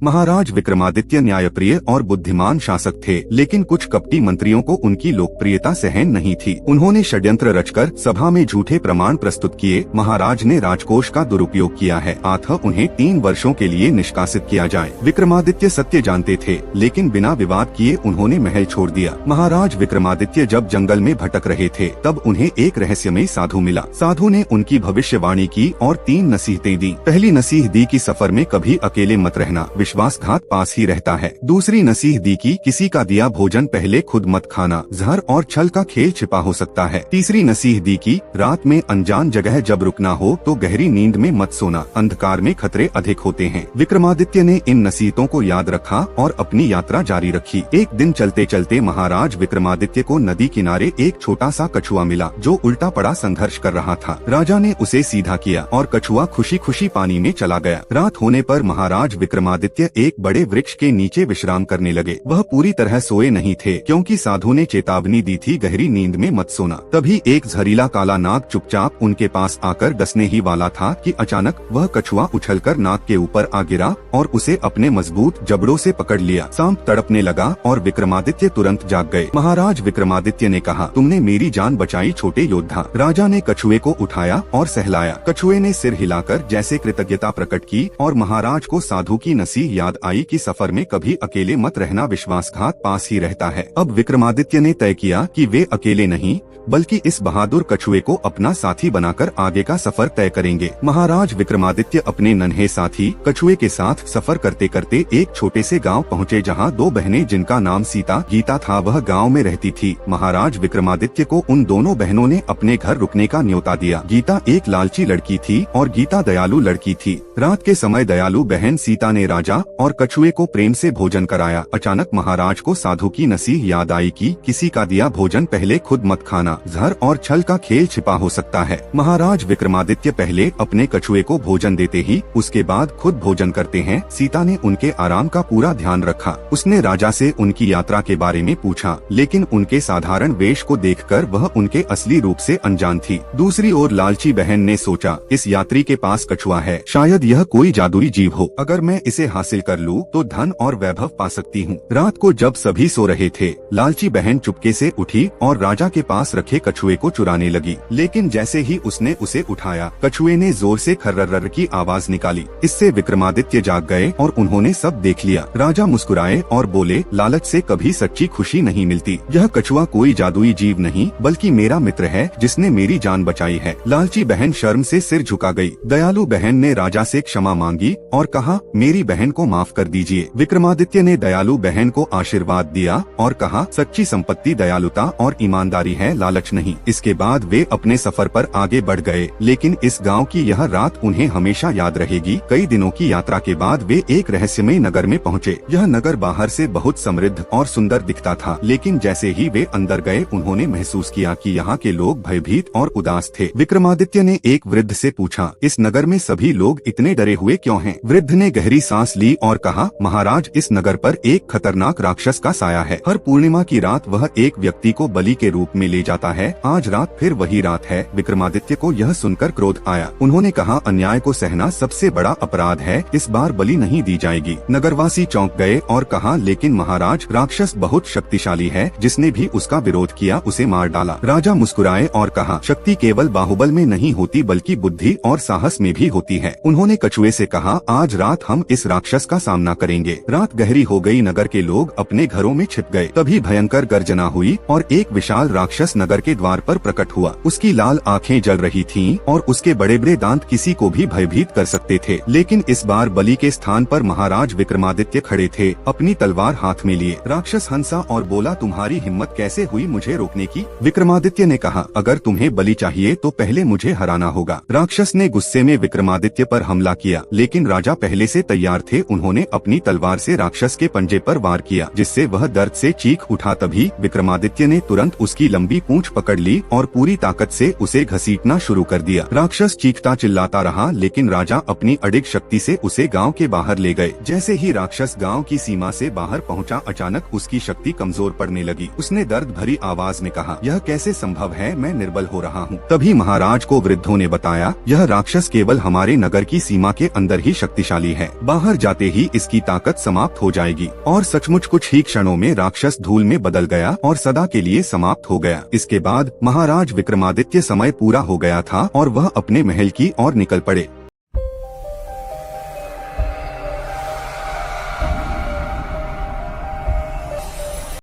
महाराज विक्रमादित्य न्यायप्रिय और बुद्धिमान शासक थे, लेकिन कुछ कपटी मंत्रियों को उनकी लोकप्रियता सहन नहीं थी। उन्होंने षड्यंत्र रचकर सभा में झूठे प्रमाण प्रस्तुत किए। महाराज ने राजकोष का दुरुपयोग किया है, अतः उन्हें 3 वर्षों के लिए निष्कासित किया जाए। विक्रमादित्य सत्य जानते थे, लेकिन बिना विवाद किए उन्होंने महल छोड़ दिया। महाराज विक्रमादित्य जब जंगल में भटक रहे थे, तब उन्हें एक रहस्यमयी साधु मिला। साधु ने उनकी भविष्यवाणी की और 3 नसीहतें दी। पहली नसीह दी कि सफर में कभी अकेले मत रहना, विश्वासघात पास ही रहता है। दूसरी नसीह दी कि किसी का दिया भोजन पहले खुद मत खाना, जहर और छल का खेल छिपा हो सकता है। तीसरी नसीह दी कि रात में अनजान जगह जब रुकना हो तो गहरी नींद में मत सोना, अंधकार में खतरे अधिक होते हैं। विक्रमादित्य ने इन नसीहतों को याद रखा और अपनी यात्रा जारी रखी। एक दिन चलते चलते महाराज विक्रमादित्य को नदी किनारे एक छोटा सा कछुआ मिला, जो उल्टा पड़ा संघर्ष कर रहा था। राजा ने उसे सीधा किया और कछुआ खुशी खुशी पानी में चला गया। रात होने पर महाराज विक्रमादित्य एक बड़े वृक्ष के नीचे विश्राम करने लगे। वह पूरी तरह सोए नहीं थे, क्योंकि साधु ने चेतावनी दी थी गहरी नींद में मत सोना। तभी एक जहरीला काला नाग चुपचाप उनके पास आकर डसने ही वाला था कि अचानक वह कछुआ उछलकर नाग के ऊपर आ गिरा और उसे अपने मजबूत जबड़ों से पकड़ लिया। सांप तड़पने लगा और विक्रमादित्य तुरंत जाग गए। महाराज विक्रमादित्य ने कहा, तुमने मेरी जान बचाई छोटे योद्धा। राजा ने कछुए को उठाया और सहलाया। कछुए ने सिर हिलाकर जैसे कृतज्ञता प्रकट की और महाराज को साधु की नसीह याद आई कि सफर में कभी अकेले मत रहना, विश्वासघात पास ही रहता है। अब विक्रमादित्य ने तय किया कि वे अकेले नहीं, बल्कि इस बहादुर कछुए को अपना साथी बनाकर आगे का सफर तय करेंगे। महाराज विक्रमादित्य अपने नन्हे साथी कछुए के साथ सफर करते करते एक छोटे से गांव पहुंचे, जहां 2 बहनें जिनका नाम सीता गीता था, वह गांव में रहती थी। महाराज विक्रमादित्य को उन दोनों बहनों ने अपने घर रुकने का न्योता दिया। गीता एक लालची लड़की थी और गीता दयालु लड़की थी। रात के समय दयालु बहन सीता ने राजा और कछुए को प्रेम से भोजन कराया। अचानक महाराज को साधु की नसीह याद आई कि किसी का दिया भोजन पहले खुद मत खाना, जहर और छल का खेल छिपा हो सकता है। महाराज विक्रमादित्य पहले अपने कछुए को भोजन देते ही उसके बाद खुद भोजन करते हैं। सीता ने उनके आराम का पूरा ध्यान रखा। उसने राजा से उनकी यात्रा के बारे में पूछा, लेकिन उनके साधारण वेश को देखकर वह उनके असली रूप से अनजान थी। दूसरी ओर लालची बहन ने सोचा, इस यात्री के पास कछुआ है, शायद यह कोई जादुई जीव हो। अगर मैं इसे हासिल कर लूं तो धन और वैभव पा सकती हूँ। रात को जब सभी सो रहे थे, लालची बहन चुपके से उठी और राजा के पास रखे कछुए को चुराने लगी। लेकिन जैसे ही उसने उसे उठाया, कछुए ने जोर से खर्रर की आवाज निकाली। इससे विक्रमादित्य जाग गए और उन्होंने सब देख लिया। राजा मुस्कुराए और बोले, लालच से कभी सच्ची खुशी नहीं मिलती। यह कछुआ कोई जादुई जीव नहीं, बल्कि मेरा मित्र है जिसने मेरी जान बचाई है। लालची बहन शर्म से सिर झुका गई। दयालु बहन ने राजा से क्षमा मांगी और कहा, मेरी बहन को माफ कर दीजिए। विक्रमादित्य ने दयालु बहन को आशीर्वाद दिया और कहा, सच्ची संपत्ति दयालुता और ईमानदारी है, लालच नहीं। इसके बाद वे अपने सफर पर आगे बढ़ गए, लेकिन इस गांव की यह रात उन्हें हमेशा याद रहेगी। कई दिनों की यात्रा के बाद वे एक रहस्यमय नगर में पहुंचे। यह नगर बाहर से बहुत समृद्ध और सुंदर दिखता था, लेकिन जैसे ही वे अंदर गए, उन्होंने महसूस किया कि यहाँ के लोग भयभीत और उदास थे। विक्रमादित्य ने एक वृद्ध से पूछा, इस नगर में सभी लोग इतने डरे हुए क्यों हैं? वृद्ध ने गहरी सांस ली और कहा, महाराज, इस नगर पर एक खतरनाक राक्षस का साया है। हर पूर्णिमा की रात वह एक व्यक्ति को बलि के रूप में ले जाता है। आज रात फिर वही रात है। विक्रमादित्य को यह सुनकर क्रोध आया। उन्होंने कहा, अन्याय को सहना सबसे बड़ा अपराध है, इस बार बलि नहीं दी जाएगी। नगरवासी चौंक गए और कहा, लेकिन महाराज, राक्षस बहुत शक्तिशाली है, जिसने भी उसका विरोध किया उसे मार डाला। राजा मुस्कुराए और कहा, शक्ति केवल बाहुबल में नहीं होती, बल्कि बुद्धि और साहस में भी होती है। उन्होंने कछुए से कहा, आज रात हम इस राक्षस का सामना करेंगे। रात गहरी हो गई। नगर के लोग अपने घरों में छिप गए। तभी भयंकर गर्जना हुई और एक विशाल राक्षस नगर के द्वार पर प्रकट हुआ। उसकी लाल आंखें जल रही थीं और उसके बड़े बड़े दांत किसी को भी भयभीत कर सकते थे। लेकिन इस बार बलि के स्थान पर महाराज विक्रमादित्य खड़े थे, अपनी तलवार हाथ में लिए। राक्षस हंसा और बोला, तुम्हारी हिम्मत कैसे हुई मुझे रोकने की? विक्रमादित्य ने कहा, अगर तुम्हें बलि चाहिए तो पहले मुझे हराना होगा। राक्षस ने गुस्से में विक्रमादित्य पर हमला किया, लेकिन राजा पहले से तैयार थे। उन्होंने अपनी तलवार से राक्षस के पंजे पर वार किया, जिससे वह दर्द से चीख उठा। तभी विक्रमादित्य ने तुरंत उसकी लंबी पूंछ पकड़ ली और पूरी ताकत से उसे घसीटना शुरू कर दिया। राक्षस चीखता चिल्लाता रहा, लेकिन राजा अपनी अडिग शक्ति से उसे गांव के बाहर ले गए। जैसे ही राक्षस गांव की सीमा से बाहर पहुंचा, अचानक उसकी शक्ति कमजोर पड़ने लगी। उसने दर्द भरी आवाज में कहा, यह कैसे संभव है? मैं निर्बल हो रहा हूँ। तभी महाराज को वृद्धों ने बताया, यह राक्षस केवल हमारे नगर की सीमा के अंदर ही शक्तिशाली है, बाहर जाते ही इसकी ताकत समाप्त हो जाएगी। और सचमुच कुछ ही क्षणों में राक्षस धूल में बदल गया और सदा के लिए समाप्त हो गया। इसके बाद महाराज विक्रमादित्य समय पूरा हो गया था और वह अपने महल की ओर निकल पड़े।